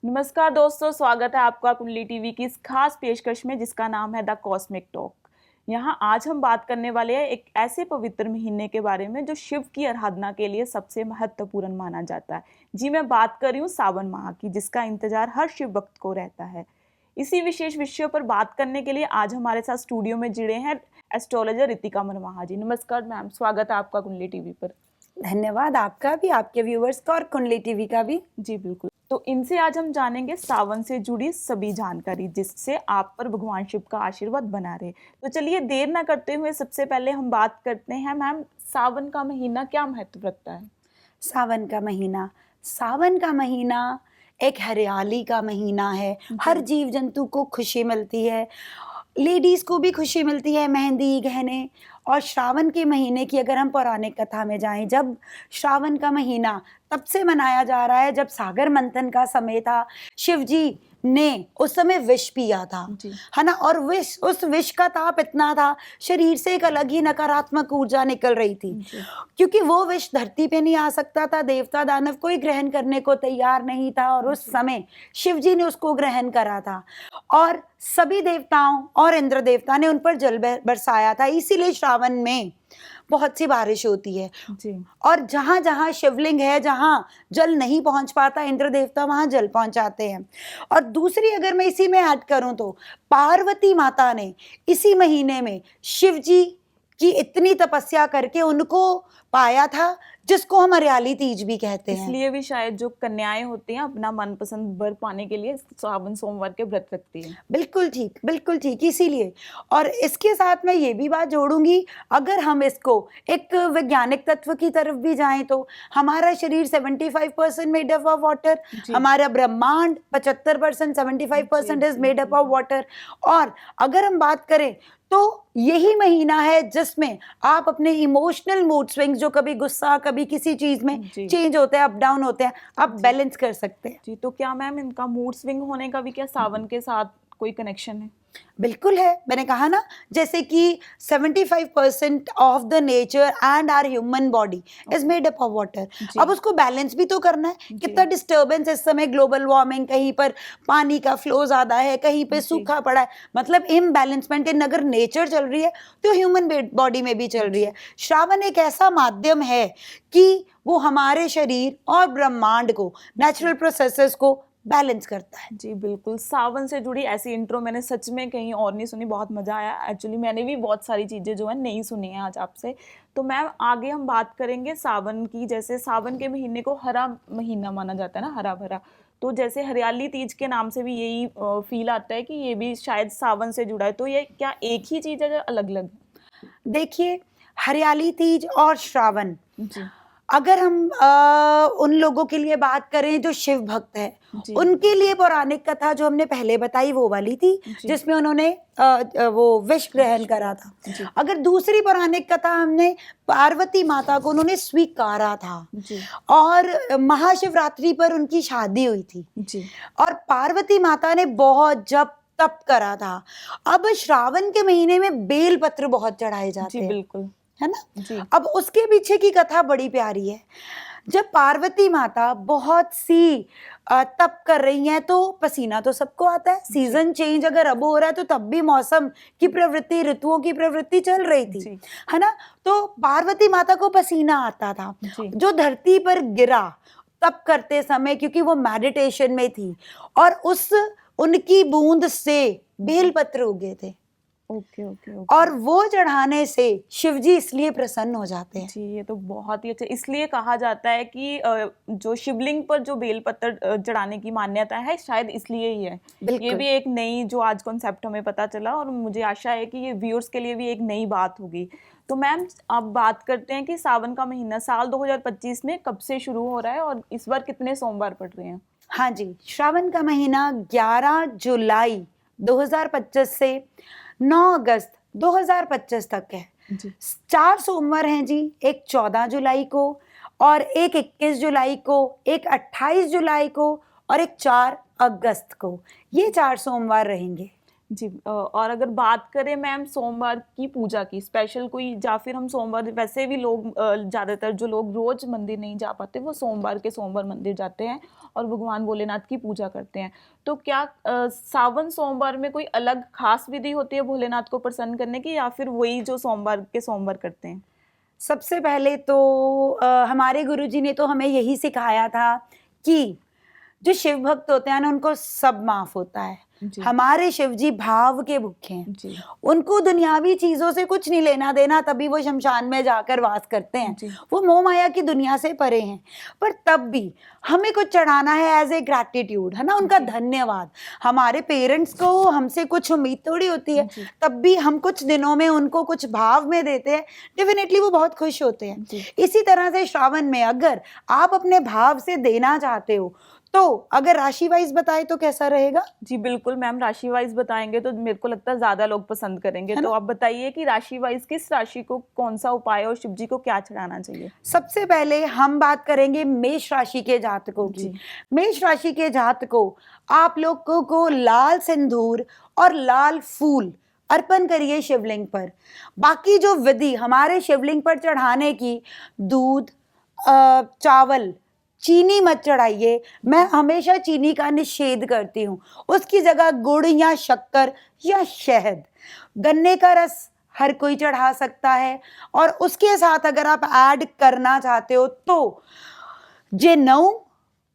नमस्कार दोस्तों, स्वागत है आपका कुंडली टीवी की इस खास पेशकश में जिसका नाम है द कॉस्मिक टॉक। यहाँ आज हम बात करने वाले हैं एक ऐसे पवित्र महीने के बारे में जो शिव की आराधना के लिए सबसे महत्वपूर्ण माना जाता है। जी, मैं बात कर रही हूँ सावन माह की, जिसका इंतजार हर शिव भक्त को रहता है। इसी विशेष विषय पर बात करने के लिए आज हमारे साथ स्टूडियो में जुड़े हैं एस्ट्रोलॉजर रितिका मनवाहा जी। नमस्कार मैम, स्वागत है आपका कुंडली टीवी पर। धन्यवाद आपका भी, आपके व्यूवर्स का और कुंडली टीवी का भी। जी बिल्कुल। तो इनसे आज हम जानेंगे सावन से जुड़ी सभी जानकारी, जिससे आप पर भगवान शिव का आशीर्वाद बना रहे। तो चलिए देर ना करते हुए सबसे पहले हम बात करते हैं मैम, सावन का महीना क्या महत्व रखता है? सावन का महीना एक हरियाली का महीना है। हर जीव जंतु को खुशी मिलती है, लेडीज को भी खुशी मिलती है, मेहंदी गहने। और श्रावण के महीने की अगर हम पौराणिक कथा में जाएं, जब श्रावण का महीना तब से मनाया जा रहा है जब सागर मंथन का समय था। शिव जी ने उस समय विष पिया था, है ना, और उस विष का ताप इतना था, शरीर से एक अलग ही नकारात्मक ऊर्जा निकल रही थी, क्योंकि वो विष धरती पे नहीं आ सकता था। देवता दानव कोई ग्रहण करने को तैयार नहीं था, और उस समय शिव जी ने उसको ग्रहण करा था, और सभी देवताओं और इंद्र देवता ने उन पर जल बरसाया था। इसीलिए श्रावण में बहुत सी बारिश होती है जी। और जहां जहां शिवलिंग है, जहां जल नहीं पहुंच पाता इंद्र देवता, वहां जल पहुंचाते हैं। और दूसरी अगर मैं इसी में ऐड करूं तो पार्वती माता ने इसी महीने में शिव जी की इतनी तपस्या करके उनको पाया था, जिसको हम हरियाली तीज भी कहते हैं। इसलिए भी शायद जो कन्याएं होती हैं अपना मनपसंद वर पाने के लिए सावन सोमवार के व्रत रखती हैं। बिल्कुल ठीक, बिल्कुल ठीक, इसीलिए। और इसके साथ मैं ये भी बात जोड़ूंगी, अगर हम इसको एक वैज्ञानिक तत्व की तरफ भी जाएं तो हमारा शरीर 75% मेड अप ऑफ वाटर, हमारा ब्रह्मांड 75%, 75% is made up of water. और अगर हम बात करें तो यही महीना है जिसमें आप अपने इमोशनल मूड स्विंग्स, जो कभी गुस्सा कभी किसी चीज में चेंज होते हैं, अप डाउन होते हैं, आप बैलेंस कर सकते हैं। जी, तो क्या मैम इनका मूड स्विंग होने का भी क्या सावन के साथ कोई कनेक्शन है? बिल्कुल है, मैंने कहा ना, जैसे कि 75% of the nature and our human body is made up of water. अब उसको बैलेंस भी तो करना है। कितना डिस्टर्बेंस इस समय, ग्लोबल वार्मिंग, कहीं पर पानी का फ्लो ज्यादा है, कहीं पे सूखा पड़ा है, मतलब इम्बैलेंसमेंट इन अगर नेचर चल रही है तो ह्यूमन बॉडी में भी चल रही है। श्रावण एक ऐसा माध्यम है कि वो हमारे शरीर और ब्रह्मांड को, नेचुरल प्रोसेसेस को बैलेंस करता है। जी बिल्कुल। सावन से जुड़ी ऐसी इंट्रो मैंने सच में कहीं और नहीं सुनी, बहुत मजा आया। एक्चुअली मैंने भी बहुत सारी चीजें जो है नहीं सुनी है आज आपसे। तो मैम आगे हम बात करेंगे सावन की। जैसे सावन के महीने को हरा महीना माना जाता है ना, हरा भरा, तो जैसे हरियाली तीज के नाम से भी यही फील आता है कि ये भी शायद सावन से जुड़ा है। तो ये क्या एक ही चीज है, अलग अलग? देखिए, हरियाली तीज और श्रावण, जी। अगर हम उन लोगों के लिए बात करें जो शिव भक्त है, उनके लिए पौराणिक कथा जो हमने पहले बताई वो वाली थी, जिसमें उन्होंने वो विष ग्रहण करा था। अगर दूसरी पौराणिक कथा, हमने पार्वती माता को उन्होंने स्वीकारा था, और महाशिवरात्रि पर उनकी शादी हुई थी, और पार्वती माता ने बहुत जप तप करा था। अब श्रावण के महीने में बेल पत्र बहुत चढ़ाए जाते हैं, बिल्कुल, है ना। अब उसके पीछे की कथा बड़ी प्यारी है। जब पार्वती माता बहुत सी तप कर रही हैं तो पसीना तो सबको आता है। सीजन चेंज अगर अब हो रहा है तो तब भी मौसम की प्रवृत्ति, ऋतुओं की प्रवृत्ति चल रही थी, है ना। तो पार्वती माता को पसीना आता था, जो धरती पर गिरा तप करते समय, क्योंकि वो मेडिटेशन में थी, और उनकी बूंद से बेलपत्र उगे थे। ओके। और वो चढ़ाने से शिवजी इसलिए प्रसन्न हो जाते हैं। जी, ये तो बहुत ही अच्छा। इसलिए कहा जाता है कि जो शिवलिंग पर जो बेलपत्र चढ़ाने की मान्यता है, शायद इसलिए ही है। ये भी एक नई जो आज कॉन्सेप्ट हमें पता चला, और मुझे आशा है कि ये व्यूअर्स के लिए भी एक नई बात होगी। तो मैम अब बात करते हैं कि सावन का महीना साल 2025 में कब से शुरू हो रहा है, और इस बार कितने सोमवार पड़ रहे हैं? हाँ जी, श्रावण का महीना 11 जुलाई 2025 से 9 अगस्त 2025 तक है। 4 सोमवार हैं जी, एक 14 जुलाई को, और एक 21 जुलाई को, एक 28 जुलाई को, और एक 4 अगस्त को। ये 4 सोमवार रहेंगे। जी। और अगर बात करें मैम सोमवार की पूजा की स्पेशल कोई, या फिर हम सोमवार, वैसे भी लोग ज़्यादातर जो लोग रोज मंदिर नहीं जा पाते वो सोमवार के सोमवार मंदिर जाते हैं और भगवान भोलेनाथ की पूजा करते हैं। तो क्या सावन सोमवार में कोई अलग खास विधि होती है भोलेनाथ को प्रसन्न करने की, या फिर वही जो सोमवार के सोमवार करते हैं? सबसे पहले तो हमारे गुरुजी ने तो हमें यही सिखाया था कि जो शिव भक्त होते हैं ना उनको सब माफ होता है। जी। हमारे शिव जी भाव के भूखे हैं, जी। उनको दुनियावी चीजों से कुछ नहीं लेना देना, तभी वो शमशान में जाकर वास करते हैं। जी। वो मोह माया की दुनिया से परे हैं, पर तब भी हमें कुछ चढ़ाना है एज ए ग्रैटिट्यूड, है ना, उनका जी। धन्यवाद। हमारे पेरेंट्स को हमसे कुछ उम्मीद थोड़ी होती है, जी। तब भी हम कुछ दिनों में उनको कुछ भाव में देते हैं, डेफिनेटली वो बहुत खुश होते हैं। जी। इसी तरह से श्रावण में अगर आप अपने भाव से देना चाहते हो तो अगर राशि वाइज बताए तो कैसा रहेगा? जी बिल्कुल मैम, राशि वाइज बताएंगे तो मेरे को लगता है ज्यादा लोग पसंद करेंगे। है ना? तो आप बताइए कि राशि वाइज किस राशि को कौन सा उपाय और शिव जी को क्या चढ़ाना चाहिए? सबसे पहले हम बात करेंगे मेष राशि के जातकों की। जी। मेष राशि के जातकों, आप लोगों को लाल सिंदूर और लाल फूल अर्पण करिए शिवलिंग पर। बाकी जो विधि हमारे शिवलिंग पर चढ़ाने की, दूध, चावल, चीनी मत चढ़ाइए। मैं हमेशा चीनी का निषेध करती हूँ, उसकी जगह गुड़ या शक्कर या शहद, गन्ने का रस हर कोई चढ़ा सकता है। और उसके साथ अगर आप ऐड करना चाहते हो तो जनेऊ,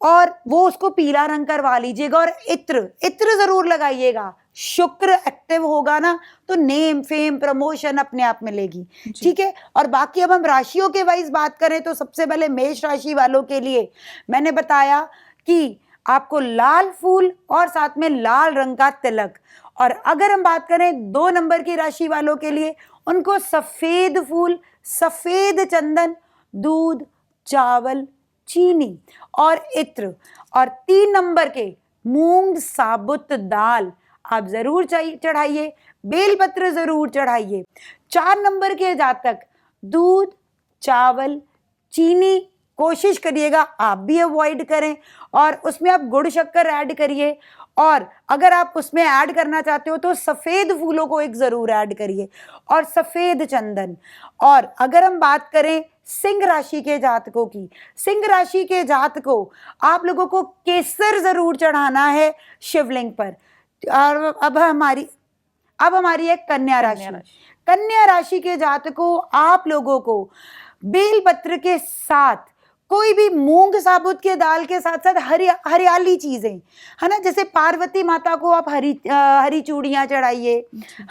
और वो उसको पीला रंग करवा लीजिएगा, और इत्र इत्र जरूर लगाइएगा। शुक्र एक्टिव होगा ना तो नेम फेम प्रमोशन अपने आप मिलेगी। ठीक है। और बाकी अब हम राशियों के वाइज बात करें तो सबसे पहले मेष राशि वालों के लिए मैंने बताया कि आपको लाल फूल और साथ में लाल रंग का तिलक। और अगर हम बात करें 2 नंबर की राशि वालों के लिए, उनको सफेद फूल, सफेद चंदन, दूध, चावल, चीनी और इत्र। और 3 नंबर के मूंग साबुत दाल आप जरूर चढ़ाइए, बेलपत्र जरूर चढ़ाइए। 4 नंबर के जातक दूध, चावल, चीनी कोशिश करिएगा आप भी अवॉइड करें, और उसमें आप गुड़ शक्कर ऐड करिए। और अगर आप उसमें ऐड करना चाहते हो तो सफेद फूलों को एक जरूर ऐड करिए, और सफेद चंदन। और अगर हम बात करें सिंह राशि के जातकों की, सिंह राशि के जातकों, आप लोगों को केसर जरूर चढ़ाना है शिवलिंग पर। और अब हमारी एक कन्या राशि। कन्या राशि के जातकों, आप लोगों को बेलपत्र के साथ कोई भी मूंग साबुत के दाल के साथ साथ हरियाली चीजें, है ना, जैसे पार्वती माता को आप हरी चूड़ियां चढ़ाइए,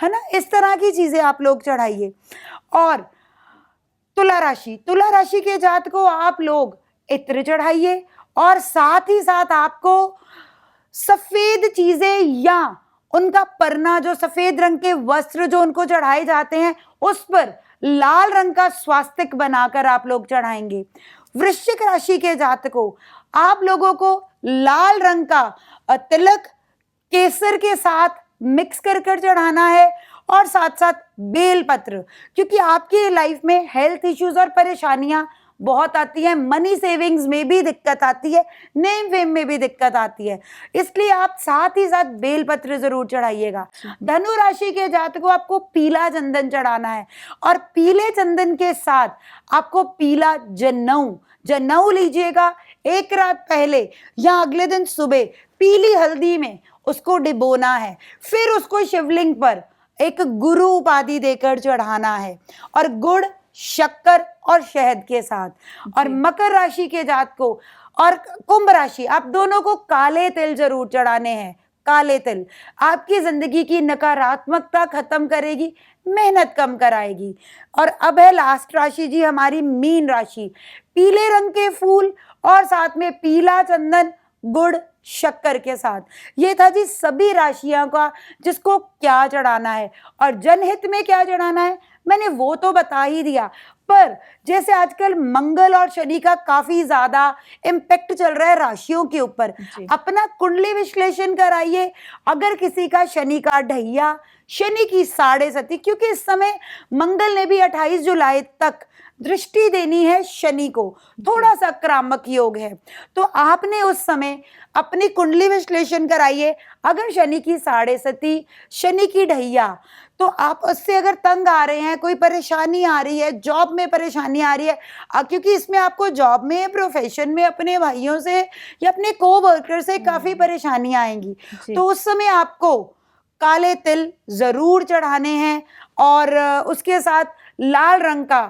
है ना, इस तरह की चीजें आप लोग चढ़ाइए। और तुला राशि के जातकों, आप लोग इत्र चढ़ाइए, और साथ ही साथ आपको सफेद चीजें या उनका परना, जो सफेद रंग के वस्त्र जो उनको चढ़ाए जाते हैं, उस पर लाल रंग का स्वास्तिक बनाकर आप लोग चढ़ाएंगे। वृश्चिक राशि के जातकों, आप लोगों को लाल रंग का तिलक केसर के साथ मिक्स कर चढ़ाना है, और साथ साथ बेलपत्र, क्योंकि आपकी लाइफ में हेल्थ इश्यूज और परेशानियां बहुत आती है, मनी सेविंग्स में भी दिक्कत आती है, नेम फेम में भी दिक्कत आती है, इसलिए आप साथ ही साथ बेलपत्र जरूर चढ़ाइएगा। धनु राशि के जातकों, आपको पीला चंदन चढ़ाना है, और पीले चंदन के साथ आपको पीला जनेऊ लीजिएगा। एक रात पहले या अगले दिन सुबह पीली हल्दी में उसको डिबोना है, फिर उसको शिवलिंग पर एक गुरु उपाधि देकर चढ़ाना है, और गुड़, शक्कर और शहद के साथ। और मकर राशि के जातकों और कुंभ राशि, आप दोनों को काले तिल जरूर चढ़ाने हैं। काले तिल आपकी जिंदगी की नकारात्मकता खत्म करेगी, मेहनत कम कराएगी। और अब है लास्ट राशि जी हमारी मीन राशि। पीले रंग के फूल और साथ में पीला चंदन, गुड़, शक्कर के साथ। ये था जी सभी राशियों का जिसको क्या चढ़ाना है, और जनहित में क्या चढ़ाना है मैंने वो तो बता ही दिया। पर जैसे आजकल मंगल और शनि का काफी ज्यादा इम्पैक्ट चल रहा है राशियों के ऊपर, अपना कुंडली विश्लेषण कराइए। अगर किसी का शनि का ढैया, शनि की 6.5, क्योंकि इस समय मंगल ने भी 28 जुलाई तक दृष्टि देनी है शनि को, थोड़ा सा क्रामक योग है। तो आपने उस समय अपनी कुंडली विश्लेषण कराइए। अगर शनि की 6.5, शनि की ढैया, तो आप उससे अगर तंग आ रहे हैं, कोई परेशानी आ रही है, जॉब में परेशानी आ रही है, क्योंकि इसमें आपको जॉब में, प्रोफेशन में अपने भाइयों से या अपने को वर्कर से काफी परेशानी आएंगी। तो उस समय आपको काले तिल जरूर चढ़ाने हैं और उसके साथ लाल रंग का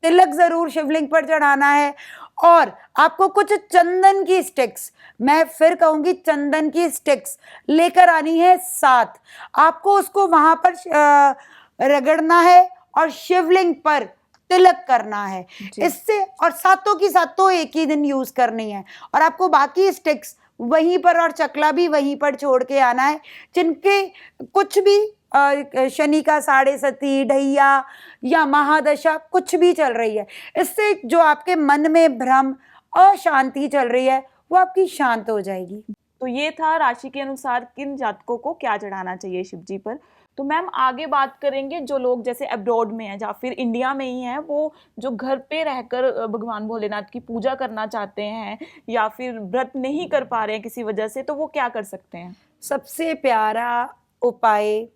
तिलक जरूर शिवलिंग पर चढ़ाना है। और आपको कुछ चंदन की स्टिक्स, मैं फिर कहूंगी चंदन की स्टिक्स लेकर आनी है साथ। आपको उसको वहां पर रगड़ना है और शिवलिंग पर तिलक करना है इससे, और सातों की सातों एक ही दिन यूज करनी है। और आपको बाकी स्टिक्स वहीं पर और चकला भी वहीं पर छोड़ के आना है, जिनके कुछ भी शनि का 6.5, ढैया या महादशा कुछ भी चल रही है, इससे जो आपके मन में भ्रम, अशांति चल रही है, वो आपकी शांत हो जाएगी। तो ये था राशि के अनुसार किन जातकों को क्या चढ़ाना चाहिए शिव जी पर। तो मैम आगे बात करेंगे जो लोग जैसे अब्रॉड में हैं या फिर इंडिया में ही हैं, वो जो घर पे रहकर भगवान भोलेनाथ की पूजा करना चाहते हैं या फिर व्रत नहीं कर पा रहे हैं किसी वजह से, तो वो क्या कर सकते हैं? सबसे प्यारा उपाय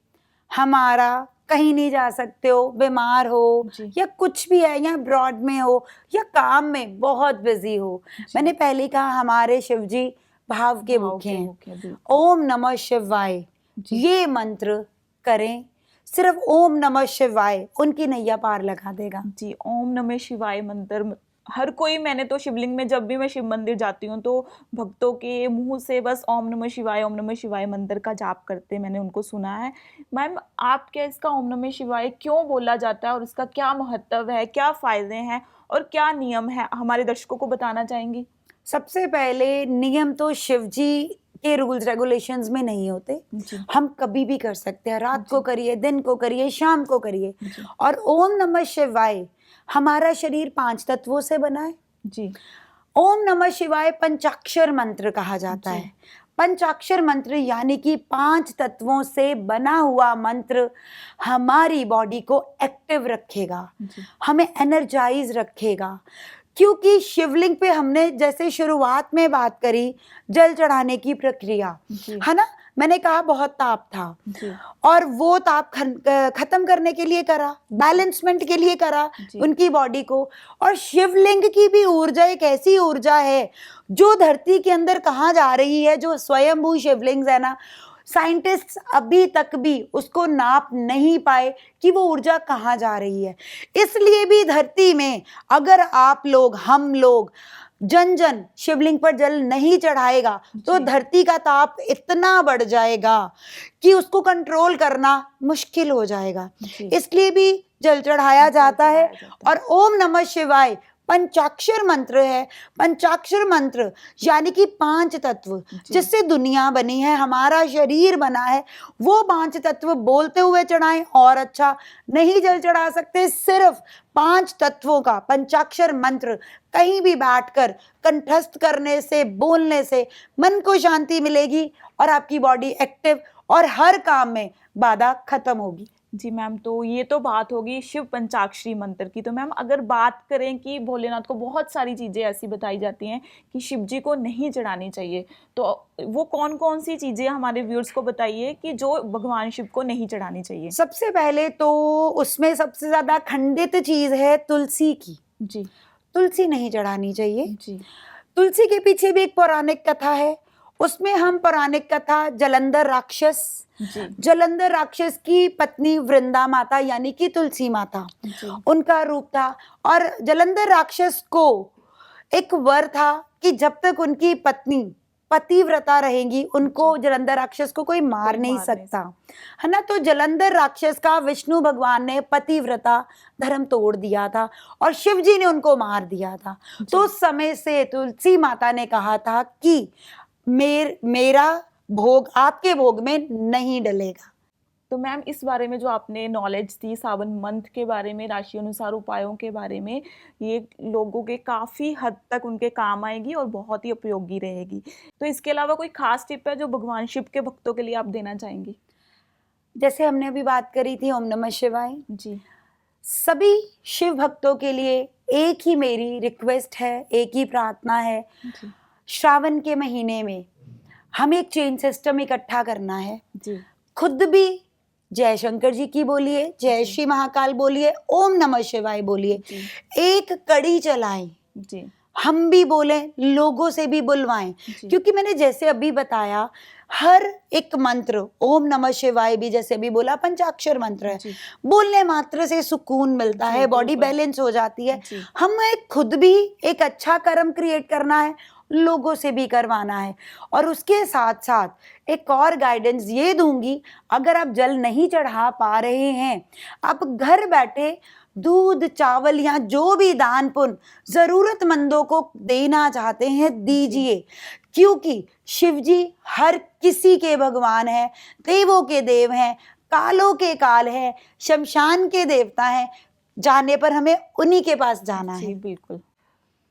हमारा, कहीं नहीं जा सकते हो, बीमार हो या कुछ भी है, या ब्रॉड में हो या काम में बहुत बिजी हो, मैंने पहले कहा हमारे शिव जी भाव के भूखे हैं। ओम नमः शिवाय ये मंत्र करें, सिर्फ ओम नमः शिवाय उनकी नैया पार लगा देगा। जी, ओम नमः शिवाय मंत्र हर कोई, मैंने तो शिवलिंग में जब भी मैं शिव मंदिर जाती हूँ तो भक्तों के मुंह से बस ओम नमः शिवाय मंत्र का जाप करते मैंने उनको सुना है। मैम आप क्या इसका ओम नमः शिवाय क्यों बोला जाता है और इसका क्या महत्व है, क्या फायदे हैं और क्या नियम है, हमारे दर्शकों को बताना चाहेंगी? सबसे पहले नियम तो शिव जी के रूल्स रेगुलेशंस में नहीं होते, हम कभी भी कर सकते हैं, रात को करिए, दिन को करिए, शाम को करिए। और ओम नमः शिवाय, हमारा शरीर 5 तत्वों से बना है जी। ओम नमः शिवाय पंचाक्षर मंत्र कहा जाता है। पंचाक्षर मंत्र यानी कि 5 तत्वों से बना हुआ मंत्र हमारी बॉडी को एक्टिव रखेगा, हमें एनर्जाइज रखेगा। क्योंकि शिवलिंग पे हमने जैसे शुरुआत में बात करी जल चढ़ाने की प्रक्रिया, है ना, मैंने कहा बहुत ताप था और वो ताप खत्म करने के लिए करा, बैलेंसमेंट के लिए करा उनकी बॉडी को। और शिवलिंग की भी ऊर्जा एक ऐसी ऊर्जा है जो धरती के अंदर कहाँ जा रही है, जो स्वयंभू शिवलिंग है ना, साइंटिस्ट्स अभी तक भी उसको नाप नहीं पाए कि वो ऊर्जा कहाँ जा रही है। इसलिए भी धरती में अगर आप लोग, हम लोग, जन जन शिवलिंग पर जल नहीं चढ़ाएगा तो धरती का ताप इतना बढ़ जाएगा कि उसको कंट्रोल करना मुश्किल हो जाएगा। इसलिए भी जल चढ़ाया जाता है। और ओम नमः शिवाय पंचाक्षर मंत्र है। पंचाक्षर मंत्र यानी कि 5 तत्व जिससे दुनिया बनी है, हमारा शरीर बना है, वो 5 तत्व बोलते हुए चढ़ाएं और अच्छा। नहीं जल चढ़ा सकते, सिर्फ 5 तत्वों का पंचाक्षर मंत्र कहीं भी बैठकर कंठस्थ करने से, बोलने से मन को शांति मिलेगी और आपकी बॉडी एक्टिव और हर काम में बाधा खत्म होगी। जी मैम, तो ये तो बात होगी शिव पंचाक्षरी मंत्र की। तो मैम अगर बात करें कि भोलेनाथ को बहुत सारी चीज़ें ऐसी बताई जाती हैं कि शिव जी को नहीं चढ़ानी चाहिए, तो वो कौन कौन सी चीज़ें हमारे व्यूअर्स को बताइए कि जो भगवान शिव को नहीं चढ़ानी चाहिए? सबसे पहले तो उसमें सबसे ज़्यादा खंडित चीज़ है तुलसी की। जी, तुलसी नहीं चढ़ानी चाहिए। जी, तुलसी के पीछे भी एक पौराणिक कथा है। उसमें हम पौराणिक कथा जलंधर राक्षस की पत्नी वृंदा माता यानी कि तुलसी माता, उनका रूप था। और जलंधर राक्षस को एक वर था कि जब तक उनकी पत्नी पतिव्रता रहेंगी, उनको जलंधर राक्षस को कोई मार नहीं सकता, है ना। तो जलंधर राक्षस का विष्णु भगवान ने पतिव्रता धर्म तोड़ दिया था और शिव जी ने उनको मार दिया था। तो उस समय से तुलसी माता ने कहा था कि मेरा भोग आपके भोग में नहीं डलेगा। तो मैम इस बारे में जो आपने नॉलेज दी सावन मंथ के बारे में, राशि अनुसार उपायों के बारे में, ये लोगों के काफ़ी हद तक उनके काम आएगी और बहुत ही उपयोगी रहेगी। तो इसके अलावा कोई खास टिप है जो भगवान शिव के भक्तों के लिए आप देना चाहेंगी? जैसे हमने अभी बात करी थी ओम नमः शिवाय, जी सभी शिव भक्तों के लिए एक ही मेरी रिक्वेस्ट है, एक ही प्रार्थना है। जी श्रावण के महीने में हमें एक चेन सिस्टम इकट्ठा करना है। जी खुद भी जय शंकर जी की बोलिए, जय जी। श्री महाकाल बोलिए, ओम नमः शिवाय बोलिए, जी एक कड़ी चलाएं। जी हम भी बोलें, लोगों से भी बुलवाएं, जी क्योंकि मैंने जैसे अभी बताया हर एक मंत्र, ओम नमः शिवाय भी जैसे अभी बोला पंचाक्षर मंत्र है, जी बोलने मात्र से सुकून मिलता जी, है, बॉडी बिल्कुल। बैलेंस हो जाती है। जी हमें खुद भी एक अच्छा कर्म क्रिएट करना है, लोगों से भी करवाना है। और उसके साथ साथ एक और गाइडेंस ये दूंगी, अगर आप जल नहीं चढ़ा पा रहे हैं, आप घर बैठे दूध चावल या जो भी दान पुण्य जरूरतमंदों को देना चाहते हैं दीजिए, क्योंकि शिव जी हर किसी के भगवान हैं, देवों के देव हैं, कालों के काल हैं, शमशान के देवता हैं। जाने पर हमें उन्हीं के पास जाना जी है। बिल्कुल।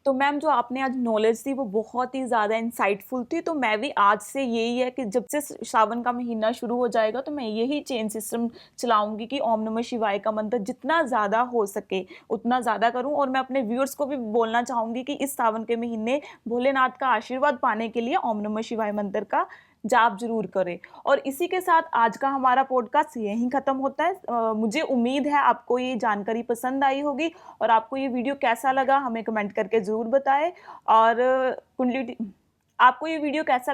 तो मैम जो आपने आज नॉलेज दी वो बहुत ही ज़्यादा इंसाइटफुल थी। तो मैं भी आज से यही है कि जब से श्रावण का महीना शुरू हो जाएगा तो मैं यही चेन सिस्टम चलाऊंगी कि ओम नमः शिवाय का मंत्र जितना ज़्यादा हो सके उतना ज़्यादा करूं। और मैं अपने व्यूअर्स को भी बोलना चाहूँगी कि इस सावन के महीने भोलेनाथ का आशीर्वाद पाने के लिए ओम नमः शिवाय मंत्र का जाप जरूर करें। और इसी के साथ आज का हमारा पॉडकास्ट यहीं ख़त्म होता है। मुझे उम्मीद है आपको ये जानकारी पसंद आई होगी और आपको ये वीडियो कैसा लगा हमें कमेंट करके ज़रूर बताएं। और कुंडली आपको ये वीडियो कैसा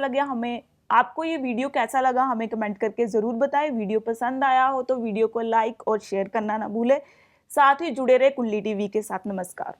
लगा हमें कमेंट करके ज़रूर बताएं। वीडियो पसंद आया हो तो वीडियो को लाइक और शेयर करना ना भूलें। साथ ही जुड़े रहे कुंडली टीवी के साथ। नमस्कार।